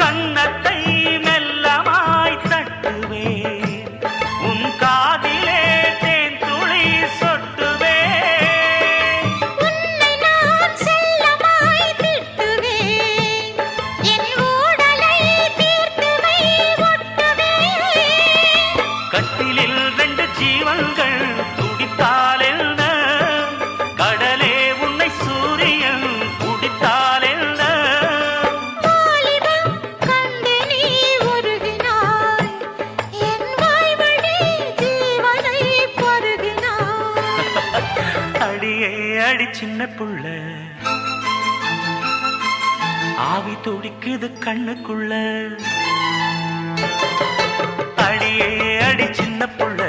கன்னத்தை மெல்லமாய் தட்டுவேன், உன் காதிலே தேன் துளி சொட்டுவேன். உன்னை நான் செல்லமாய் திட்டுவேன், என் ஊடலை தீர்த்துவை ஒட்டுவேன். கட்டிலில் 2 ஜீவன்கள் துடித்தால் என்ன, கடலே உன்னை சூரியன் குடித்தால் என்ன. வாலிபம் கண்டு நீ உருகினாய், என் வாய்வழி ஜீவனை பருகினாய். அடியே அடி சின்ன புள்ள, ஆவி துடிக்குது கண்ணுக்குள்ள. அடியே அடி சின்ன புள்ள,